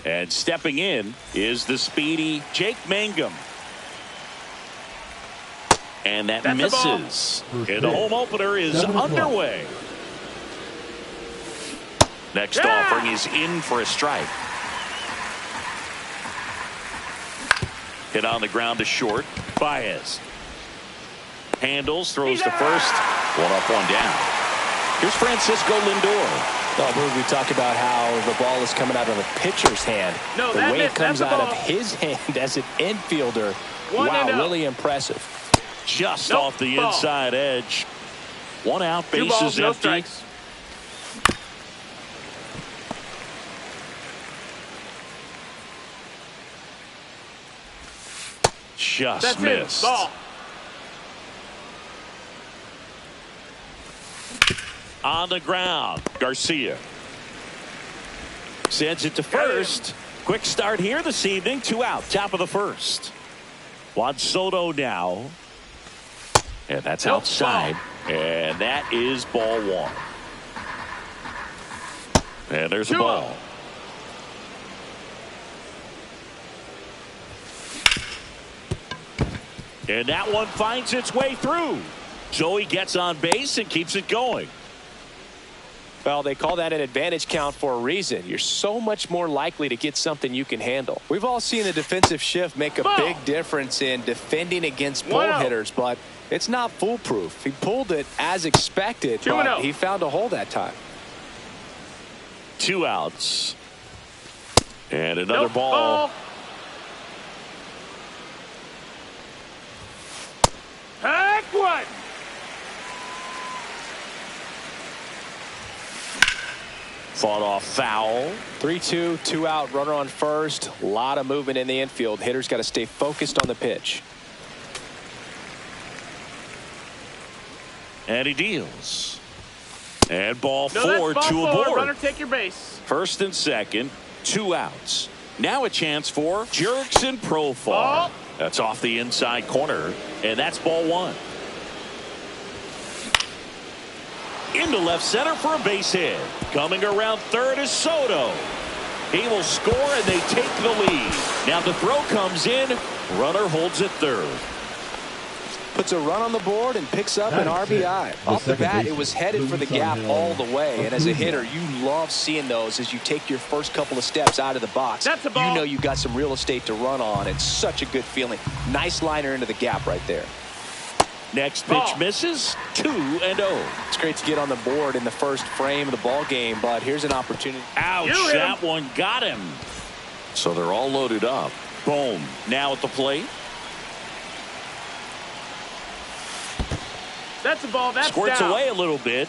And stepping in is the speedy Jake Mangum. And that misses. And the home opener is underway. Next offering is in for a strike. Hit on the ground to short. Baez handles, throws to first. One up, one down. Here's Francisco Lindor. Oh, we talk about how the ball is coming out of the pitcher's hand. No, the way it comes out of his hand as an infielder. Wow, really impressive. Just off the inside edge. One out, bases no empty. strikes. Just missed. Ball. On the ground, Garcia sends it to first. Quick start here this evening. 2 out, top of the first. Juan Soto now. And that's outside. And that is ball one. And there's a ball. And that one finds its way through. So he gets on base and keeps it going. Well, they call that an advantage count for a reason. You're so much more likely to get something you can handle. We've all seen the defensive shift make a big difference in defending against pull hitters, but it's not foolproof. He pulled it as expected, but he found a hole that time. 2 outs. And another ball. Heck one. Fought off foul. 3-2, 2 out, runner on first. A lot of movement in the infield. Hitters got to stay focused on the pitch. And he deals. And ball No, 4, that's 2 ball 4. aboard. Runner, take your base. First and second, 2 outs. Now a chance for Jurickson Profar. Ball. That's off the inside corner, and that's ball 1. Into left center for a base hit. Coming around third is Soto. He will score, and they take the lead. Now the throw comes in. Runner holds at third. Puts a run on the board and picks up an RBI. Off the bat, it was headed for the gap all the way. And as a hitter, you love seeing those as you take your first couple of steps out of the box. That's a ball. You know you got some real estate to run on. It's such a good feeling. Nice liner into the gap right there. Next pitch misses. 2-0. It's great to get on the board in the first frame of the ball game, but here's an opportunity. Ouch, that one got him. So they're all loaded up. Boom. Now at the plate. That's a ball. That's Squirts down. away a little bit.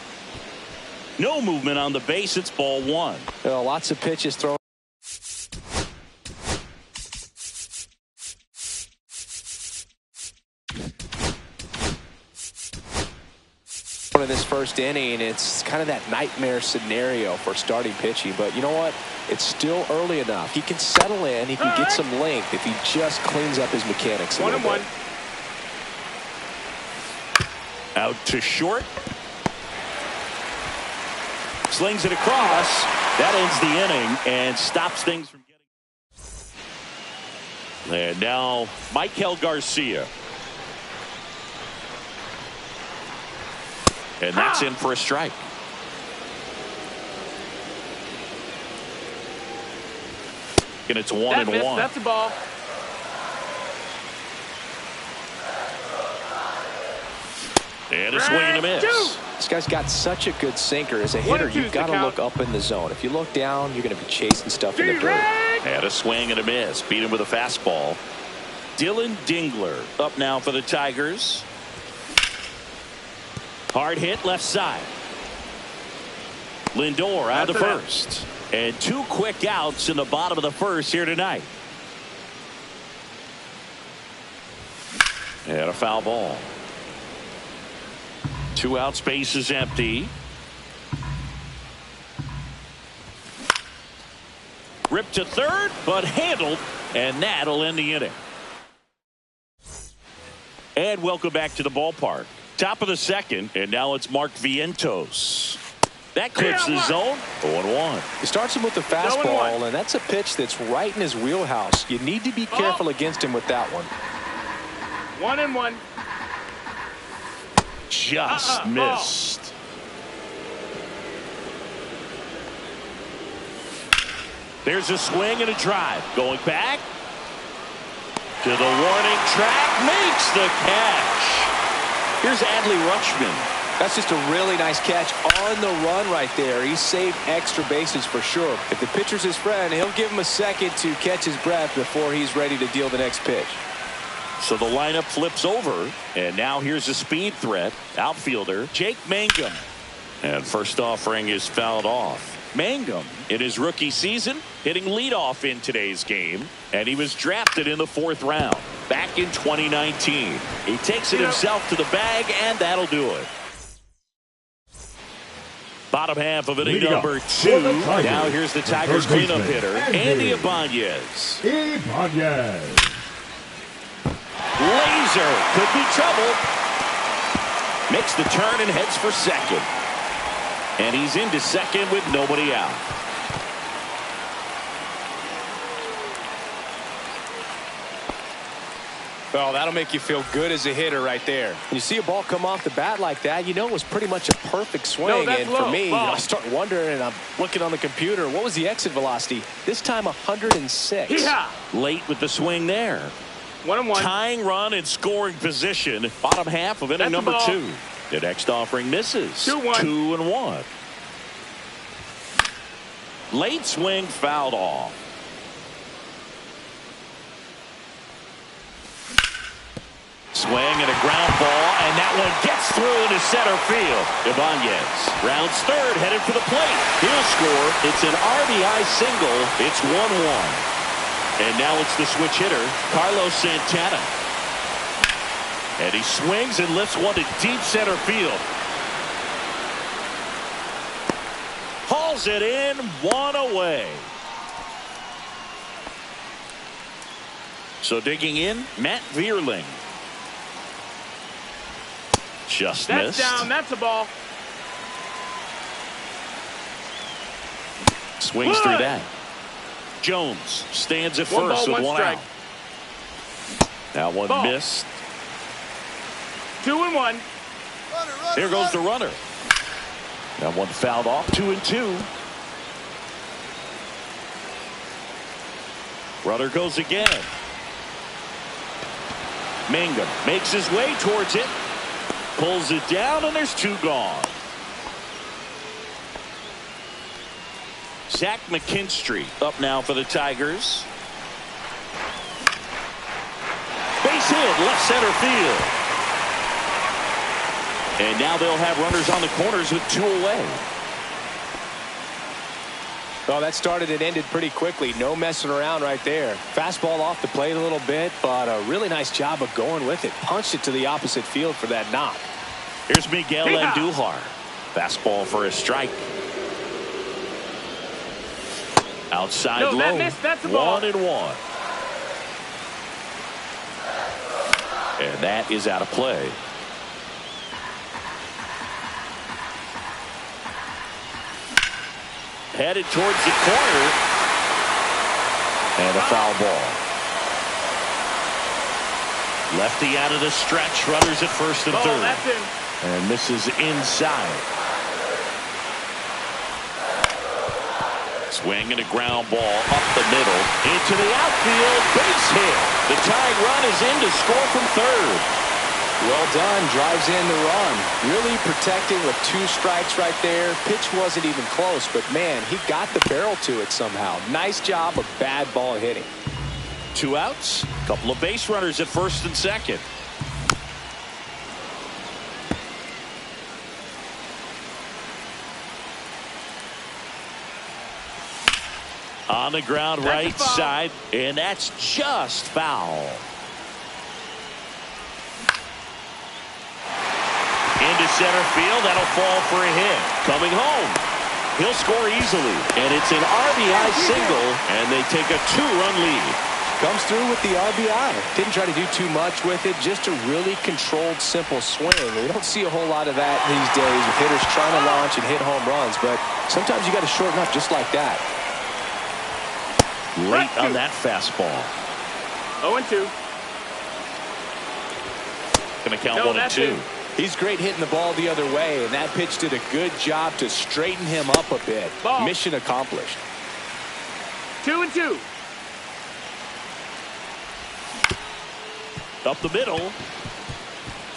No movement on the base. It's ball 1. Lots of pitches thrown. In this first inning, it's kind of that nightmare scenario for starting pitching, but you know what, it's still early enough. He can settle in, he can get some length if he just cleans up his mechanics a little bit. 1-1. Out to short. Slings it across. That ends the inning and stops things from getting. And now Maikel Garcia. And that's in for a strike. And it's 1-1. That's a ball. And a swing and a miss. This guy's got such a good sinker. As a hitter, you've got to look up in the zone. If you look down, you're going to be chasing stuff in the dirt. And a swing and a miss. Beat him with a fastball. Dylan Dingler up now for the Tigers. Hard hit left side. Lindor out of the first. And 2 quick outs in the bottom of the first here tonight. And a foul ball. 2 outs, base is empty. Ripped to third, but handled, and that'll end the inning. And welcome back to the ballpark. Top of the second, and now it's Mark Vientos. That clips the zone. 0-1. He starts him with the fastball, and that's a pitch that's right in his wheelhouse. You need to be careful against him with that one. 1-1. Just missed. There's a swing and a drive. Going back to the warning track. Makes the catch. Here's Adley Rutschman. That's just a really nice catch on the run right there. He saved extra bases for sure. If the pitcher's his friend, he'll give him a second to catch his breath before he's ready to deal the next pitch. So the lineup flips over, and now here's a speed threat. Outfielder Jake Mangum. And first offering is fouled off. Mangum, in his rookie season, hitting leadoff in today's game, and he was drafted in the 4th round back in 2019. He takes it himself to the bag, and that'll do it. Bottom half of inning number 2. Now here's the Tigers cleanup hitter, Andy Ibanez. Laser could be trouble. Makes the turn and heads for second. And he's into second with nobody out. Well, that'll make you feel good as a hitter right there. When you see a ball come off the bat like that, you know it was pretty much a perfect swing. And for me, I start wondering, and I'm looking on the computer, what was the exit velocity? This time 106. Yeah. Late with the swing there. 1-1. Tying run in scoring position. Bottom half of inning number 2. The next offering misses. 2-1. Late swing fouled off. Swing and a ground ball, and that one gets through into center field. Ibanez rounds third, headed for the plate. He'll score. It's an RBI single. It's 1-1. And now it's the switch hitter, Carlos Santana. And he swings and lifts one to deep center field. Hauls it in, 1 away. So digging in, Matt Vierling. Just missed. That's down. That's a ball. Swings through that. Jones stands at first with 1 out. That one missed. 2-1. There goes the runner. That one fouled off. 2-2. Runner goes again. Mangum makes his way towards it. Pulls it down, and there's 2 gone. Zach McKinstry up now for the Tigers. Base hit, left center field. And now they'll have runners on the corners with 2 away. Well, that started and ended pretty quickly. No messing around right there. Fastball off the plate a little bit, but a really nice job of going with it. Punched it to the opposite field for that knock. Here's Miguel Andujar. Fastball for a strike. Outside low. That's a ball. 1-1. And that is out of play. Headed towards the corner. And a foul ball. Lefty out of the stretch. Runners at first and third. That's in. And misses inside. Swing and a ground ball up the middle. Into the outfield. Base hit. The tying run is in to score from third. Well done. Drives in the run. Really protecting with 2 strikes right there. Pitch wasn't even close, but man, he got the barrel to it somehow. Nice job of bad ball hitting. 2 outs. Couple of base runners at first and second. On the ground, right side, and that's just foul. Into center field, that'll fall for a hit. Coming home, he'll score easily, and it's an RBI single, and they take a 2-run lead. Comes through with the RBI. Didn't try to do too much with it. Just a really controlled, simple swing. We don't see a whole lot of that these days with hitters trying to launch and hit home runs. But sometimes you got to shorten up just like that. Late on that fastball. 0-2. Going to count 1-2. He's great hitting the ball the other way, and that pitch did a good job to straighten him up a bit. Ball. Mission accomplished. 2-2. Up the middle.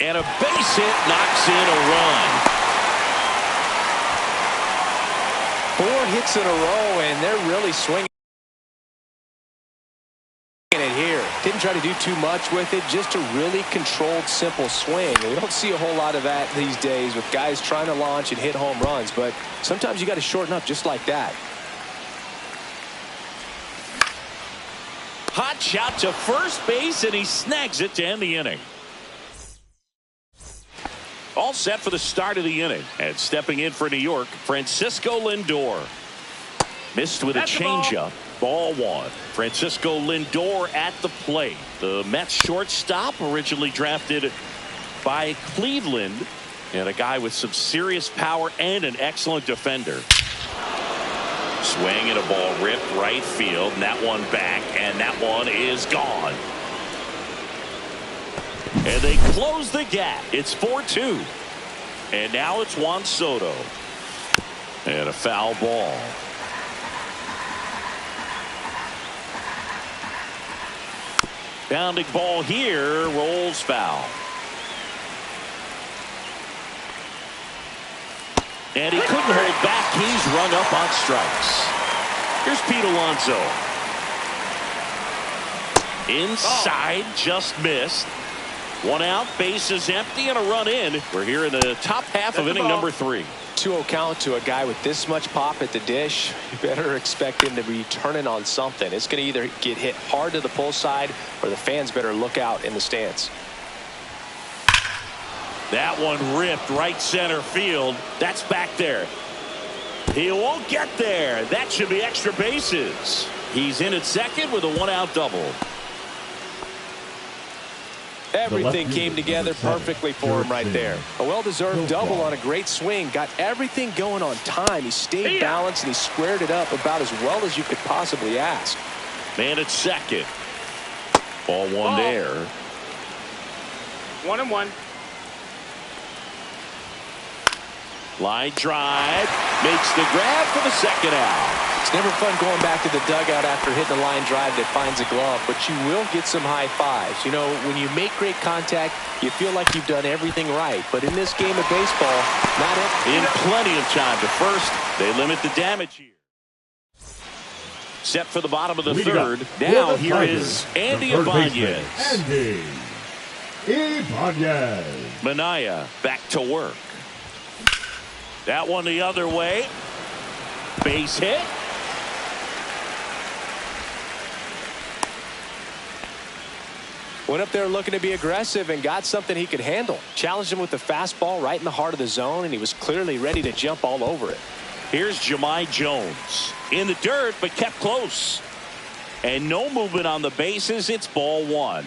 And a base hit knocks in a run. 4 hits in a row, and they're really swinging it here. Didn't try to do too much with it. Just a really controlled, simple swing. We don't see a whole lot of that these days with guys trying to launch and hit home runs. But sometimes you got to shorten up just like that. Hot shot to first base, and he snags it to end the inning. All set for the start of the inning. And stepping in for New York, Francisco Lindor. Missed with a changeup. Ball 1. Francisco Lindor at the plate. The Mets shortstop, originally drafted by Cleveland, and a guy with some serious power and an excellent defender. Swing and a ball ripped right field, and that one back, and that one is gone. And they close the gap. It's 4-2. And now it's Juan Soto. And a foul ball. Bounding ball here, rolls foul. And he couldn't hold back. He's rung up on strikes. Here's Pete Alonso. Inside, just missed. 1 out, base is empty, and a run in. We're here in the top half of inning number 3. 2-0 count to a guy with this much pop at the dish. You better expect him to be turning on something. It's going to either get hit hard to the pull side, or the fans better look out in the stands. That one ripped right center field. That's back there. He won't get there. That should be extra bases. He's in at second with a 1-out double. Everything came together perfectly for him right there. A well-deserved double on a great swing. Got everything going on time. He stayed balanced, and he squared it up about as well as you could possibly ask. Man at second. Ball 1 there. 1-1. Line drive. Makes the grab for the second out. It's never fun going back to the dugout after hitting a line drive that finds a glove, but you will get some high fives. You know, when you make great contact, you feel like you've done everything right. But in this game of baseball, not it. In plenty of time to first. They limit the damage here. Set for the bottom of the third. Now here is Andy Ibanez. Andy Ibanez. Minaya back to work. That one the other way. Base hit. Went up there looking to be aggressive and got something he could handle. Challenged him with the fastball right in the heart of the zone, and he was clearly ready to jump all over it. Here's Jahmai Jones. In the dirt, but kept close. And no movement on the bases. It's ball 1.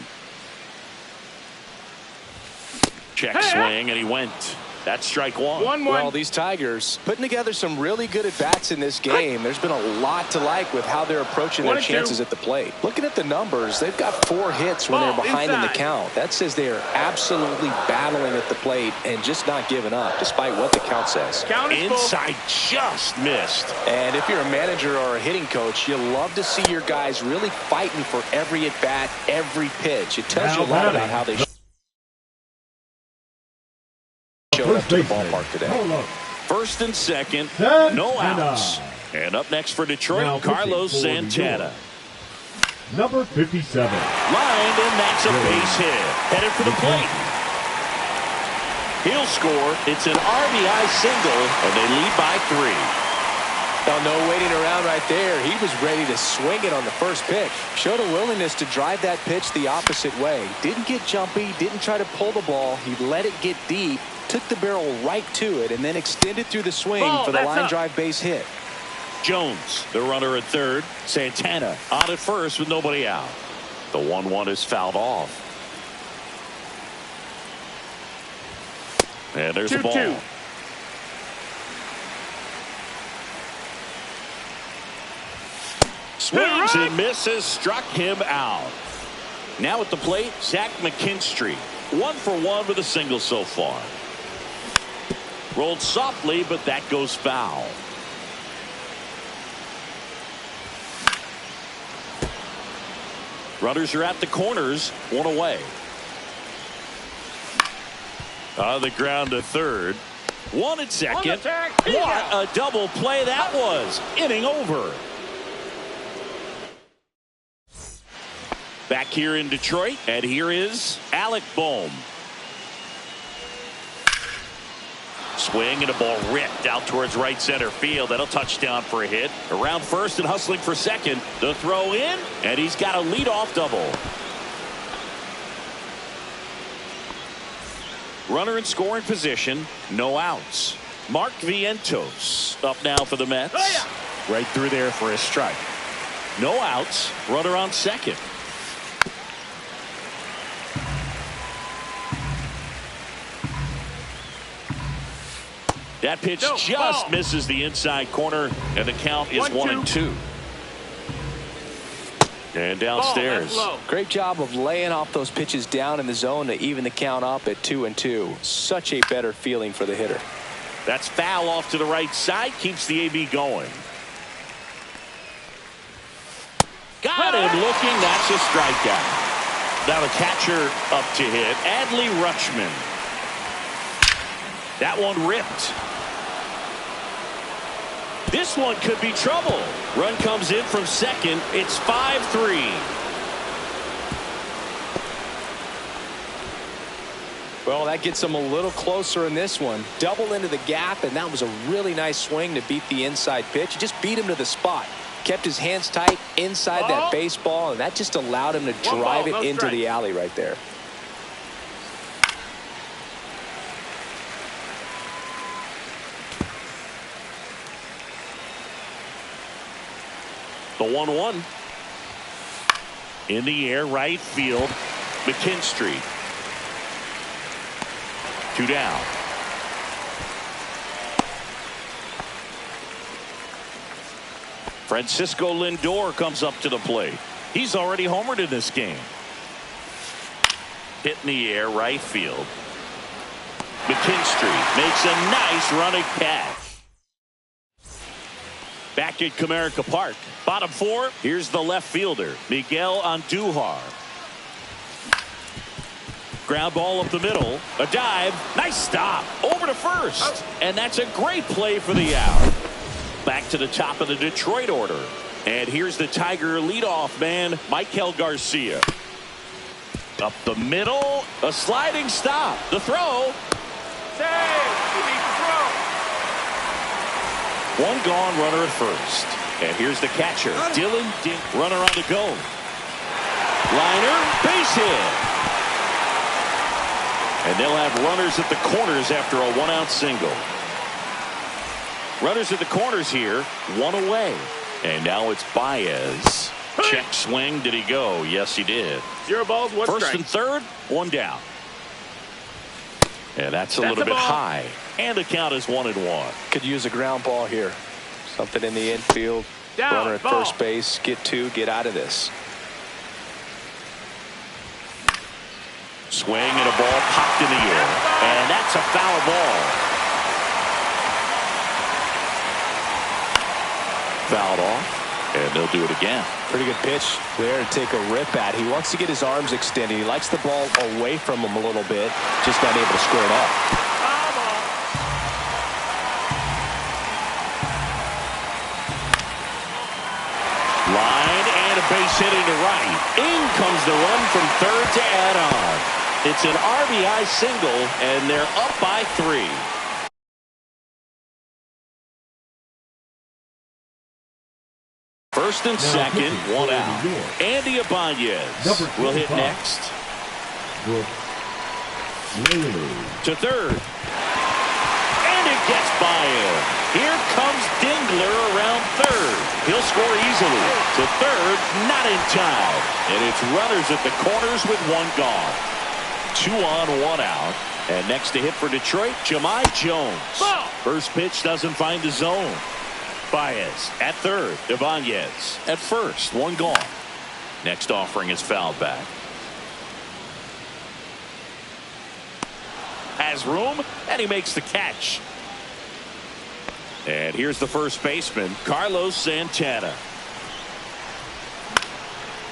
Check swing, and he went. That's strike 1. 1-1. Well, these Tigers putting together some really good at-bats in this game. There's been a lot to like with how they're approaching their chances at the plate. Looking at the numbers, they've got 4 hits when they're behind in the count. That says they are absolutely battling at the plate and just not giving up, despite what the count says. Inside just missed. And if you're a manager or a hitting coach, you love to see your guys really fighting for every at-bat, every pitch. It tells you a lot about how they showed up to the ballpark today. First and second, Santana. no outs. And up next for Detroit, Now Carlos Santana. Number 57. Lined, and that's a base hit. Headed for the plate. He'll score. It's an RBI single, and they lead by 3. Now, no waiting around right there. He was ready to swing it on the first pitch. Showed a willingness to drive that pitch the opposite way. Didn't get jumpy, didn't try to pull the ball. He let it get deep, took the barrel right to it, and then extended through the swing for the line drive base hit. Jones, the runner at third. Santana on at first with nobody out. The 1-1 is fouled off. And there's the ball. 2-2. Swings and misses, struck him out. Now at the plate, Zach McKinstry. 1 for 1 with a single so far. Rolled softly, but that goes foul. Runners are at the corners, 1 away. On the ground to third. 1 at second. What a double play that was. Inning over. Back here in Detroit, and here is Alec Bohm. Swing and a ball ripped out towards right center field. That'll touchdown for a hit. Around first and hustling for second. The throw in, and he's got a leadoff double. Runner in scoring position, no outs. Mark Vientos up now for the Mets. Right through there for a strike. No outs. Runner on second. That pitch just misses the inside corner, and the count is 1-2. And downstairs. Great job of laying off those pitches down in the zone to even the count up at 2-2. Such a better feeling for the hitter. That's foul off to the right side. Keeps the AB going. Got him looking. That's a strikeout. Now the catcher up to hit. Adley Rutschman. That one ripped. This one could be trouble. Run comes in from second. It's 5-3. Well, that gets them a little closer in this one. Double into the gap, and that was a really nice swing to beat the inside pitch. He just beat him to the spot. Kept his hands tight inside that baseball, and that just allowed him to drive it into the alley right there. The 1-1. In the air, right field. McKinstry. 2 down. Francisco Lindor comes up to the plate. He's already homered in this game. Hit in the air, right field. McKinstry makes a nice running catch. Back at Comerica Park. Bottom 4. Here's the left fielder, Miguel Andujar. Ground ball up the middle. A dive. Nice stop. Over to first. And that's a great play for the out. Back to the top of the Detroit order. And here's the Tiger leadoff man, Maikel Garcia. Up the middle. A sliding stop. The throw. One gone, runner at first. And here's the catcher, Dylan Dink. Runner on the go. Liner, base hit. And they'll have runners at the corners after a 1-out single. Runners at the corners here, 1 away. And now it's Baez. Check swing. Did he go? Yes, he did. 0 balls, 1 strike. First and third, 1 down. And that's a little bit high. And the count is 1-1. Could use a ground ball here. Something in the infield. Runner at first base. Get 2. Get out of this. Swing and a ball popped in the air. And that's a foul ball. Fouled off. And they'll do it again. Pretty good pitch there to take a rip at. He wants to get his arms extended. He likes the ball away from him a little bit. Just not able to square it up. Line and a base hitting to right. In comes the run from third to add on. It's an RBI single, and they're up by 3. First and second, 1 out. Andy Ibanez will hit next. To third. And it gets by him. Here comes Dingler around third. He'll score easily. To third, not in time. And it's runners at the corners with one gone. 2 on, 1 out. And next to hit for Detroit, Jahmai Jones. First pitch doesn't find the zone. Baez at third. Ibanez at first. 1 gone. Next offering is fouled back. Has room, and he makes the catch. And here's the first baseman, Carlos Santana.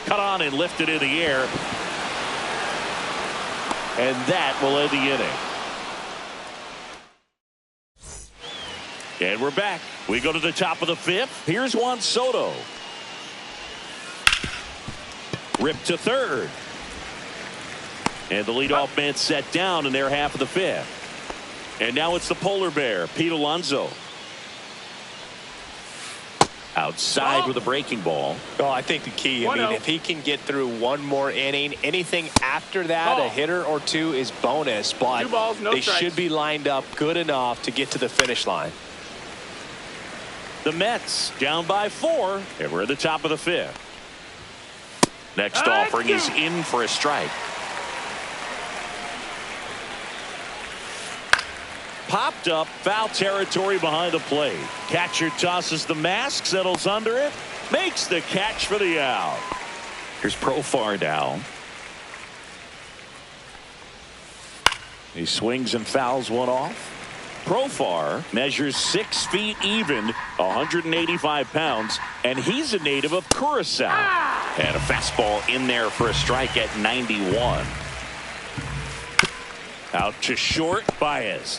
Cut on and lifted in the air. And that will end the inning. And we're back. We go to the top of the 5th. Here's Juan Soto. Ripped to third. And the leadoff man set down in their half of the 5th. And now it's the polar bear, Pete Alonso. Outside with a breaking ball. Oh, I think the key, if he can get through one more inning, anything after that, a hitter or 2 is bonus. But 2 balls, no they strikes. should be lined up good enough to get to the finish line. The Mets down by 4, and we're at the top of the 5th. Next offering is in for a strike. Popped up, foul territory behind the plate. Catcher tosses the mask, settles under it, makes the catch for the out. Here's Profar now. He swings and fouls one off. Profar measures 6 feet even, 185 pounds, and he's a native of Curacao. And a fastball in there for a strike at 91. Out to short, Baez.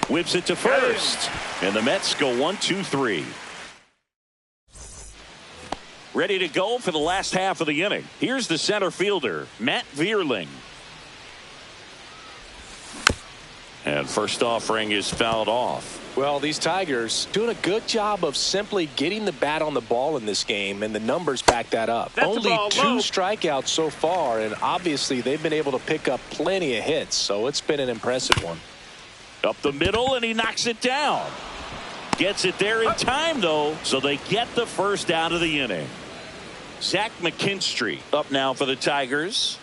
Whips it to first. And the Mets go 1-2-3. Ready to go for the last half of the inning. Here's the center fielder, Matt Vierling. And first offering is fouled off. Well, these Tigers doing a good job of simply getting the bat on the ball in this game, and the numbers back that up. Only 2 strikeouts so far, and obviously they've been able to pick up plenty of hits, so it's been an impressive one. Up the middle, and he knocks it down. Gets it there in time, though, so they get the first out of the inning. Zach McKinstry up now for the Tigers.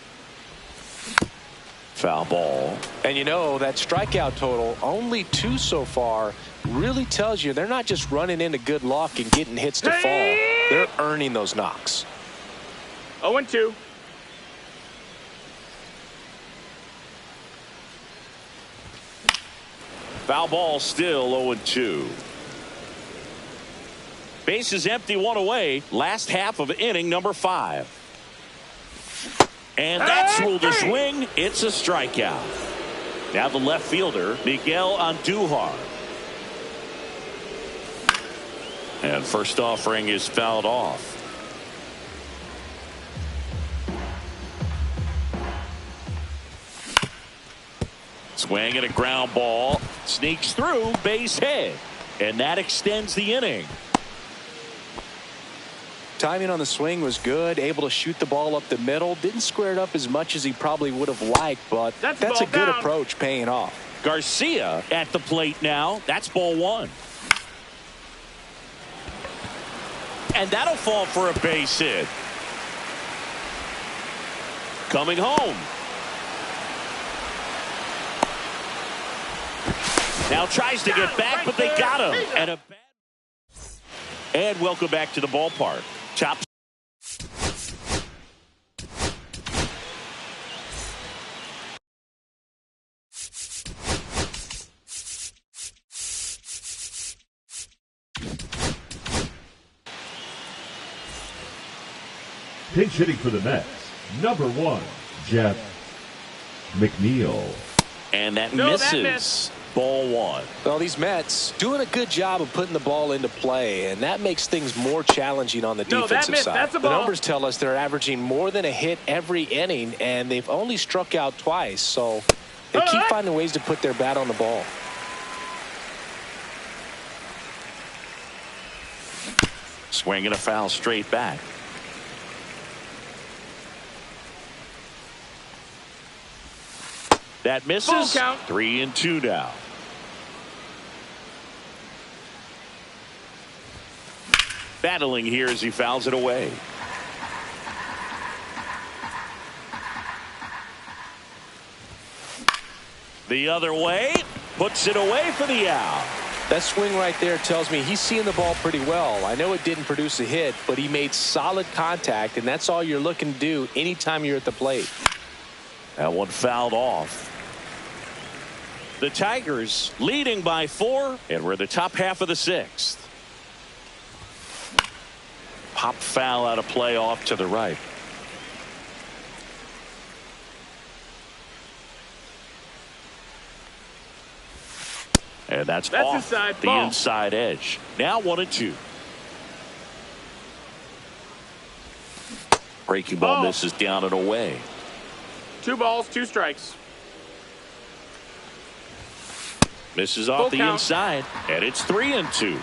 Foul ball. And that strikeout total, only 2 so far, really tells you they're not just running into good luck and getting hits to fall. They're earning those knocks. 0-2. Foul ball, still 0-2. Base is empty, 1 away. Last half of inning number 5. And that's ruled a swing. It's a strikeout. Now the left fielder, Miguel Andujar. And first offering is fouled off. Swing and a ground ball. Sneaks through, base hit. And that extends the inning. Timing on the swing was good, able to shoot the ball up the middle. Didn't square it up as much as he probably would have liked, but that's a good approach, paying off. Garcia at the plate now. That's ball 1. And that'll fall for a base hit. Coming home. Now tries to get back, but they got him. And welcome back to the ballpark. Top. Pinch hitting for the Mets, number 1, Jeff McNeil. And that misses. Ball 1. Well, these Mets doing a good job of putting the ball into play, and that makes things more challenging on the defensive side. The numbers tell us they're averaging more than a hit every inning, and they've only struck out twice, so they keep finding ways to put their bat on the ball. Swing and a foul straight back. That misses. 3-2 now. battling here as he fouls it away. The other way, puts it away for the out. That swing right there tells me he's seeing the ball pretty well. I know it didn't produce a hit, but he made solid contact, and that's all you're looking to do anytime you're at the plate. That one fouled off. The Tigers leading by 4, and we're in the top half of the 6th. Pop foul out of play off to the right. And that's off inside the ball. inside edge. Now 1-2. Breaking ball misses down and away. 2 balls, 2 strikes. Misses off the count. inside, and it's 3-2.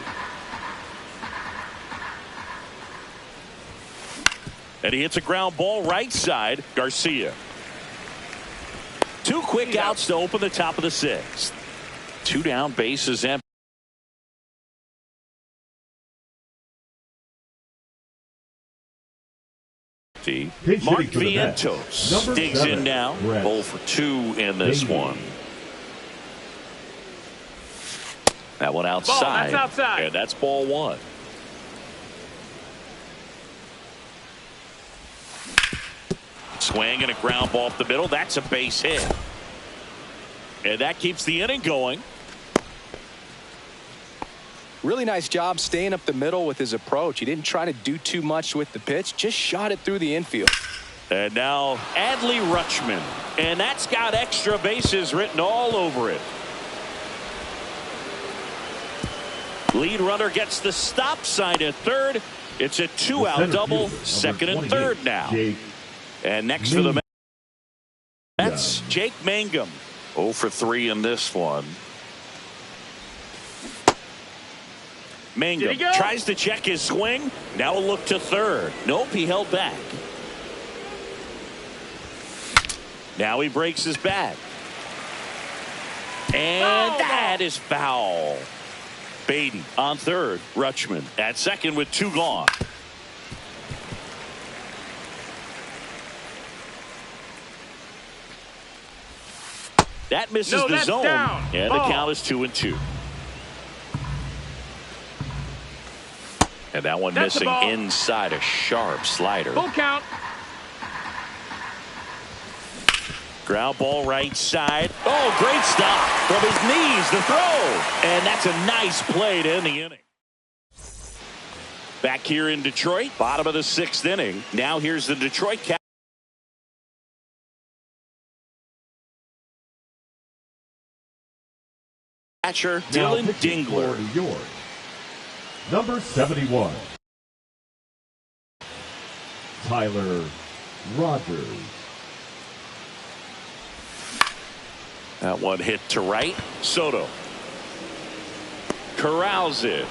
And he hits a ground ball right side. Garcia. 2 quick outs to open the top of the 6th. 2 down, bases empty. Mark Vientos digs 7, in now. Brett 0 for 2 in this Bailey. one. That one outside. That's outside. And that's ball 1. Swing and a ground ball up the middle. That's a base hit. And that keeps the inning going. Really nice job staying up the middle with his approach. He didn't try to do too much with the pitch, just shot it through the infield. And now Adley Rutschman. And that's got extra bases written all over it. Lead runner gets the stop sign at third. It's a 2-out double, second and third now. And next for the Mets, Jake Mangum. 0 for 3 in this one. Mangum tries to check his swing. Now a look to third. Nope, he held back. Now he breaks his bat. And that is foul. Beaty on third. Rutschman at second with 2 gone. That misses the zone. Down. And the count is 2-2. And that one missing inside, a sharp slider. Full count. Ground ball right side. Oh, great stop from his knees. The throw. And that's a nice play to end the inning. Back here in Detroit, bottom of the 6th inning. Now here's the Detroit catcher, Dylan Dingler. New York, number 71, Tyler Rogers. That one hit to right. Soto corrals it.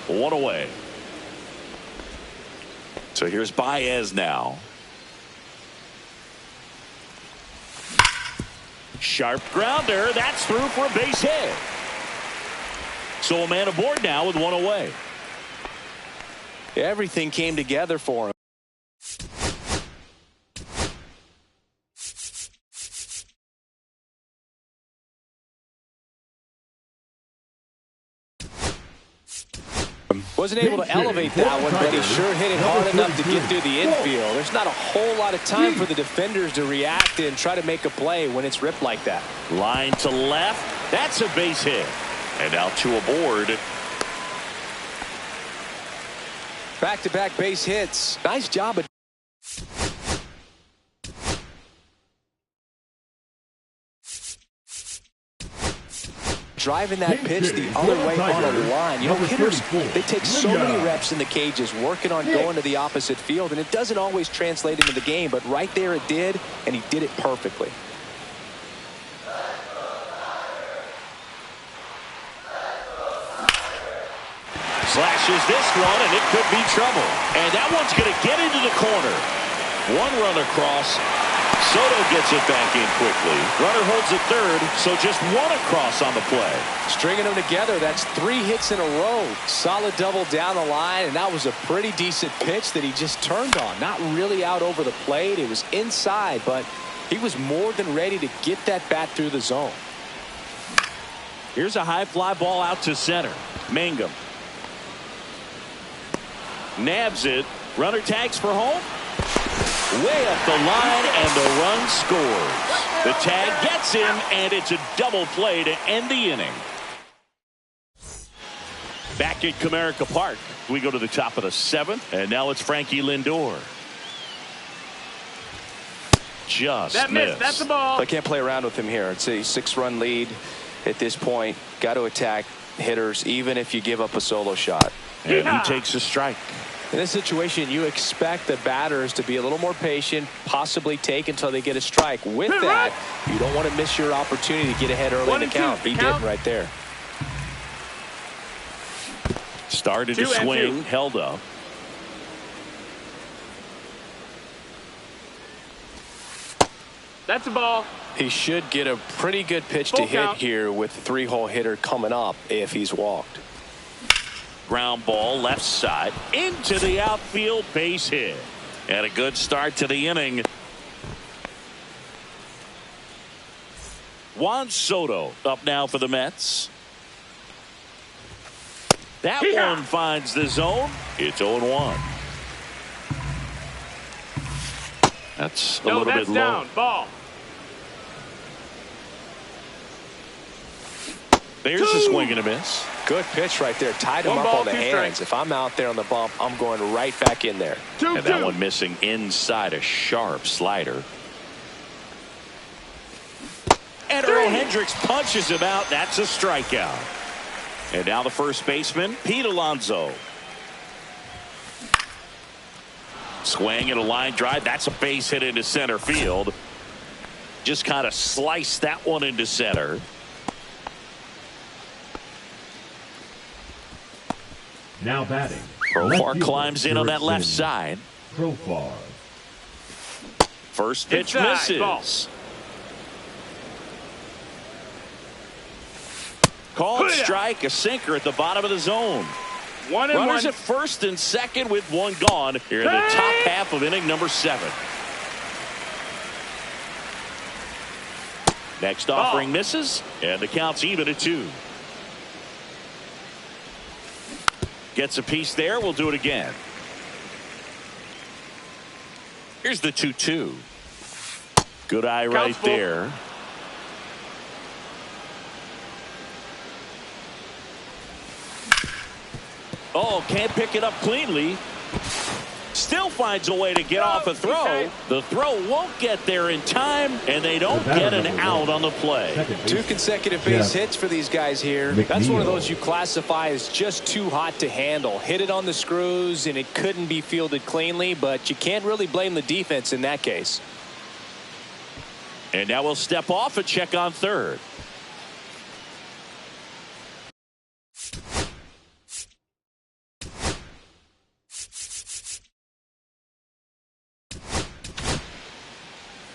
1 away. So here's Baez now. Sharp grounder. That's through for a base hit. So a man aboard now with 1 away. Everything came together for him. Wasn't able to elevate that one, but he sure hit it hard enough to get through the infield. There's not a whole lot of time for the defenders to react and try to make a play when it's ripped like that. Line to left. That's a base hit. And now 2 aboard. Back-to-back base hits. Nice job of driving that pitch the other way on a line. You know, hitters, they take so many reps in the cages working on going to the opposite field, and it doesn't always translate into the game, but right there it did, and he did it perfectly. Slashes this one, and it could be trouble. And that one's going to get into the corner. 1 run across. Soto gets it back in quickly. Runner holds at third, so just one across on the play. Stringing them together, that's 3 hits in a row. Solid double down the line, and that was a pretty decent pitch that he just turned on. Not really out over the plate. It was inside, but he was more than ready to get that bat through the zone. Here's a high fly ball out to center. Mangum nabs it. Runner tags for home. Way up the line, and the run scores. The tag gets him, and it's a double play to end the inning. Back at Comerica Park, we go to the top of the 7th, and now it's Frankie Lindor. Just that missed. That's the ball. I can't play around with him here. It's a 6-run lead at this point. Got to attack hitters, even if you give up a solo shot. And he takes a strike. In this situation, you expect the batters to be a little more patient, possibly take until they get a strike. With that, you don't want to miss your opportunity to get ahead early in the count. He did right there. Started to swing, held up. That's a ball. He should get a pretty good pitch to hit here with the 3-hole hitter coming up if he's walked. Ground ball left side into the outfield, base hit. And a good start to the inning. Juan Soto up now for the Mets. That one finds the zone. It's 0-1. That's a little bit low. Down. Ball. There's a swing and a miss. Good pitch right there. Tied him up on the hands. If I'm out there on the bump, I'm going right back in there. And that one missing inside, a sharp slider. And Earl Hendricks punches him out. That's a strikeout. And now the first baseman, Pete Alonso. Swing and a line drive. That's a base hit into center field. Just kind of sliced that one into center. Now batting. Profar climbs in on that left side. Profar. First pitch misses. Ball. Called strike, a sinker at the bottom of the zone. Runners at first and second with one gone here in the top half of inning number 7. Next offering misses, and the count's even at 2. Gets a piece there. We'll do it again. Here's the 2-2. Good eye right there. Oh, can't pick it up cleanly. Still finds a way to get off a throw. The throw won't get there in time, and they don't get an out on the play. 2 consecutive base hits for these guys here. That's one of those you classify as just too hot to handle. Hit it on the screws, and it couldn't be fielded cleanly, but you can't really blame the defense in that case. And now we'll step off and check on third.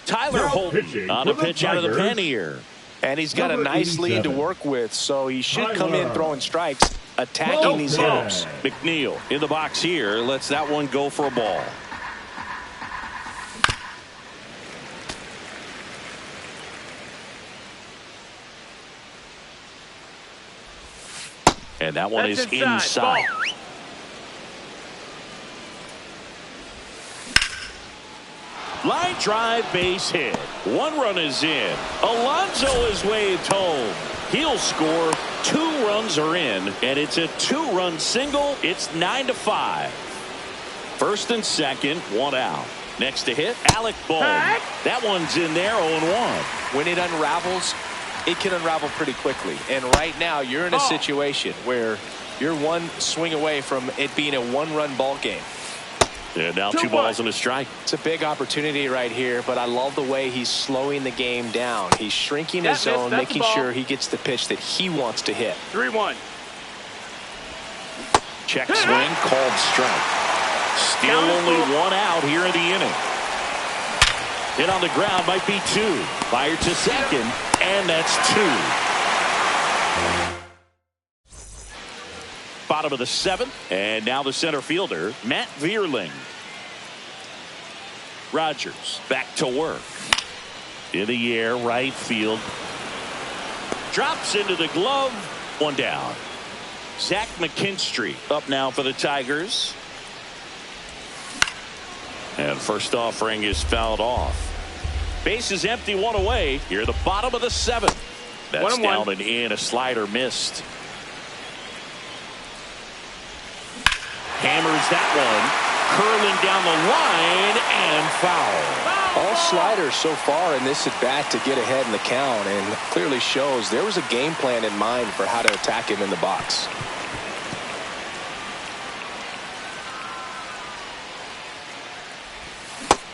Tyler Holton on a pitch out of the pen here. And he's got a nice lead to work with, so he should come in throwing strikes, attacking these hitters. McNeil in the box here, lets that one go for a ball. And that one is inside. Line drive, base hit. 1 run is in. Alonso is waved home. He'll score. 2 runs are in, and it's a 2-run single. It's 9-5. First and second, 1 out. Next to hit, Alec Bohm. That one's in there, 0-1. When it unravels, it can unravel pretty quickly. And right now, you're in a situation where you're 1 swing away from it being a 1-run ball game. And now 2 balls and a strike. It's a big opportunity right here, but I love the way he's slowing the game down. He's shrinking his zone, making sure he gets the pitch that he wants to hit. 3-1. Check swing, called strike. Still only 1 out here in the inning. Hit on the ground, might be 2. Fired to second, and that's 2. Bottom of the 7th, and now the center fielder, Matt Vierling. Rogers back to work. In the air, right field. Drops into the glove. 1 down. Zach McKinstry up now for the Tigers. And first offering is fouled off. Base is empty, 1 away. Here at the bottom of the 7th. That's down and in. A slider missed. Hammers that one. Curling down the line and foul. All sliders so far in this at bat to get ahead in the count, and clearly shows there was a game plan in mind for how to attack him in the box.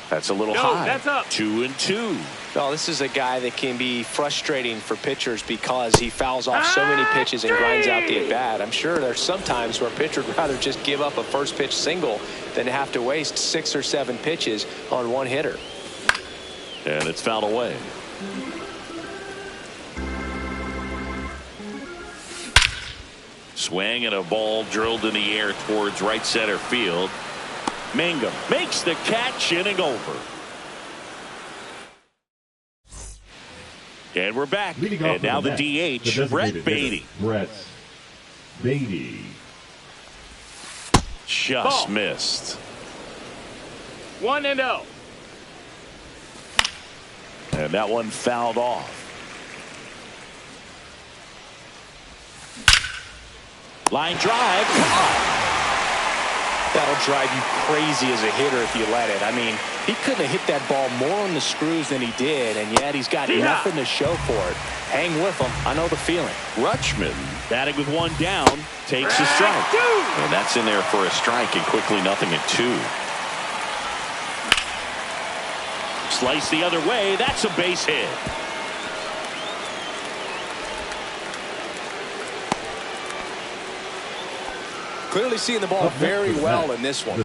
That's a little high. That's up. 2-2. Well, this is a guy that can be frustrating for pitchers because he fouls off so many pitches and grinds out the at-bat. I'm sure there's some times where a pitcher would rather just give up a first pitch single than have to waste 6 or 7 pitches on one hitter. And it's fouled away. Swing and a ball drilled in the air towards right center field. Mangum makes the catch, inning over. And we're back. And now the DH, Brett Baty. Brett Baty. Just missed. 1-0. And that one fouled off. Line drive. Come on. That'll drive you crazy as a hitter if you let it. I mean, he couldn't have hit that ball more on the screws than he did, and yet he's got nothing to show for it. Hang with him. I know the feeling. Rutschman batting with 1 down, takes a strike. And that's in there for a strike, and quickly nothing at 2. Slice the other way. That's a base hit. Clearly seeing the ball very well in this one.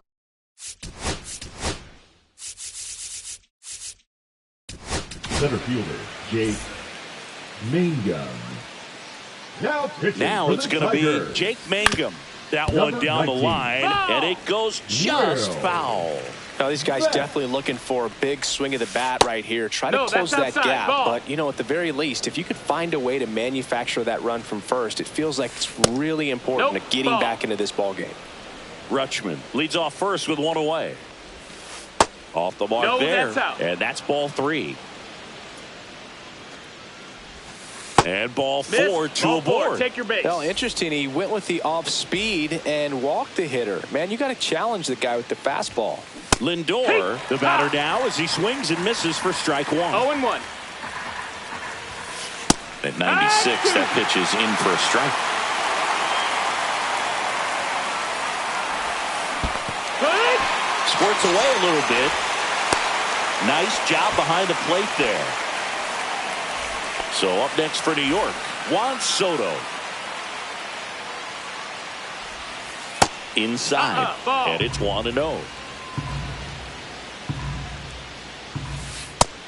Center fielder, Jake Mangum. Now it's going to be Jake Mangum. That one down the line, and it goes just foul. Now, these guys definitely looking for a big swing of the bat right here. Try to close that gap. But, you know, at the very least, if you could find a way to manufacture that run from first, it feels like it's really important to getting back into this ball game. Rutschman leads off first with 1 away. Off the mark there. And that's ball 3. And ball 4, 2 aboard. Take your base. Well, interesting. He went with the off speed and walked the hitter. Man, you got to challenge the guy with the fastball. Lindor, the batter now, as he swings and misses for strike 1. 0-1. At 96, that pitch is in for a strike. Squirts away a little bit. Nice job behind the plate there. So up next for New York, Juan Soto. Inside, and it's 1-0.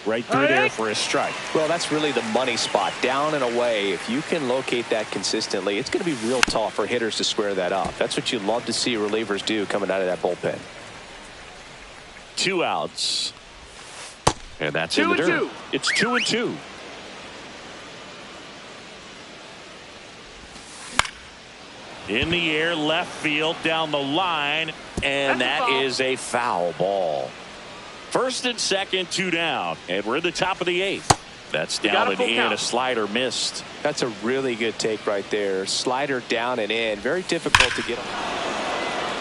Right through there for a strike. Well, that's really the money spot. Down and away. If you can locate that consistently, it's going to be real tough for hitters to square that up. That's what you love to see relievers do coming out of that bullpen. 2 outs. And that's in the dirt. It's 2-2. In the air, left field, down the line, and that is a foul ball. First and second, 2 down, and we're at the top of the 8th. That's down and in. A slider missed. That's a really good take right there. Slider down and in. Very difficult to get.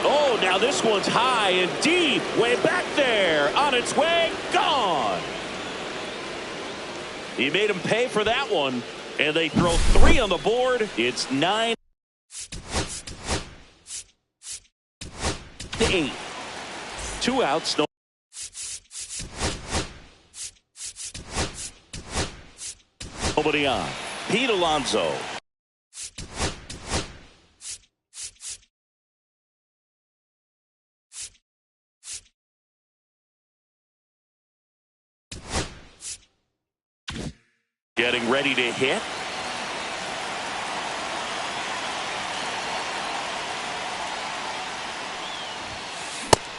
Oh, now this one's high and deep. Way back there. On its way. Gone. He made him pay for that one, and they throw 3 on the board. It's 9-8. Two outs. No. Nobody on. Pete Alonso. Getting ready to hit.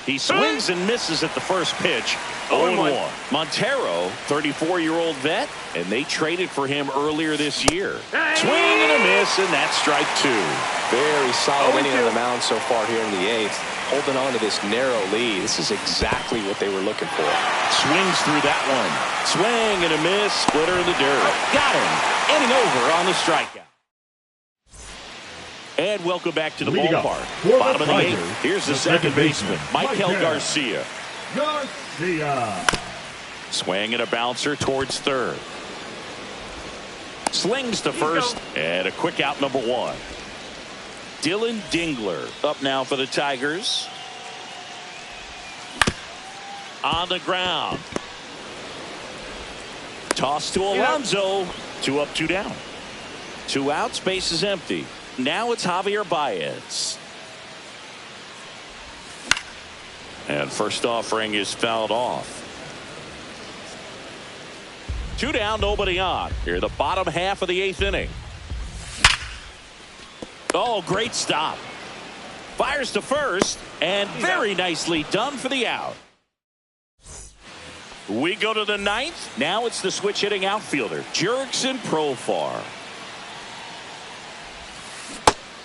He swings and misses at the first pitch. 0-1. Montero, 34-year-old vet, and they traded for him earlier this year. Swing and a miss, and that's strike two. Very solid inning on the mound so far here in the eighth. Holding on to this narrow lead. This is exactly what they were looking for. Swings through that one. Swing and a miss. Splitter in the dirt. Got him. Inning over on the strikeout. And welcome back to the ballpark. Bottom of the eighth. Here's the second baseman, Maikel Garcia. Swing and a bouncer towards third. Slings to first, and a quick out, number one. Dylan Dingler up now for the Tigers. On the ground. Toss to Alonso. 2 up, 2 down. 2 outs, base is empty. Now it's Javier Baez. And first offering is fouled off. 2 down, nobody on. Here, the bottom half of the eighth inning. Oh, great stop. Fires to first, and very nicely done for the out. We go to the ninth. Now it's the switch hitting outfielder, Jurickson Profar.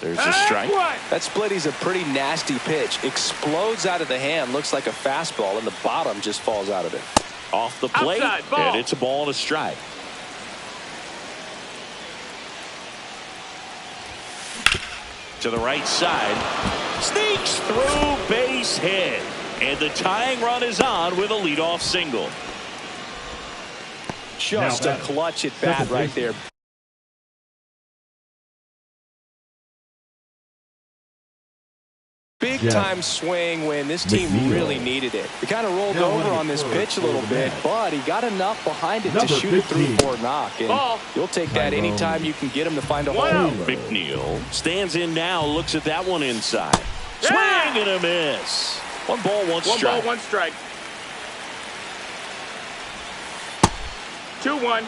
There's a strike. That splitty's a pretty nasty pitch. Explodes out of the hand. Looks like a fastball, and the bottom just falls out of it. Off the plate, and it's a ball and a strike. To the right side. Sneaks through, base hit. And the tying run is on with a leadoff single. Just a clutch at bat right there. Big time swing when this team really needed it. He kind of rolled over on this pitch a little bit, but he got enough behind it to shoot it through for a knock. And you'll take that anytime you can get him to find a hole. McNeil stands in now, looks at that one inside. Swing and a miss. 1 ball, 1 strike. 1 ball, 1 strike. 2-1.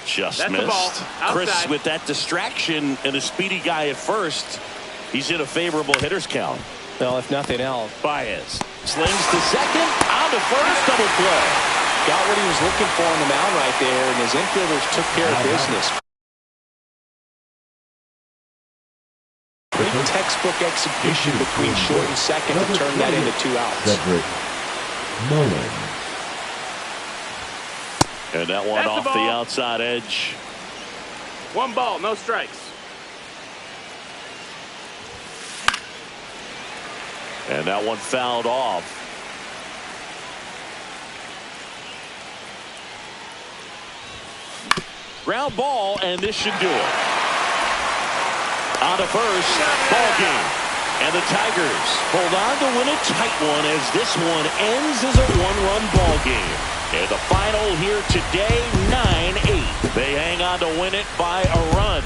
Just missed. Chris with that distraction and a speedy guy at first. He's in a favorable hitter's count. Well, if nothing else. Baez slings to second. On to first. Double play. Got what he was looking for on the mound right there, and his infielders took care of business. Pretty textbook execution between short and second to turn that into 2 outs. And that one off the outside edge. 1 ball, no strikes. And that one fouled off. Ground ball, and this should do it. On to first, ball game. And the Tigers hold on to win a tight one as this one ends as a 1-run ball game. And the final here today, 9-8. They hang on to win it by a run.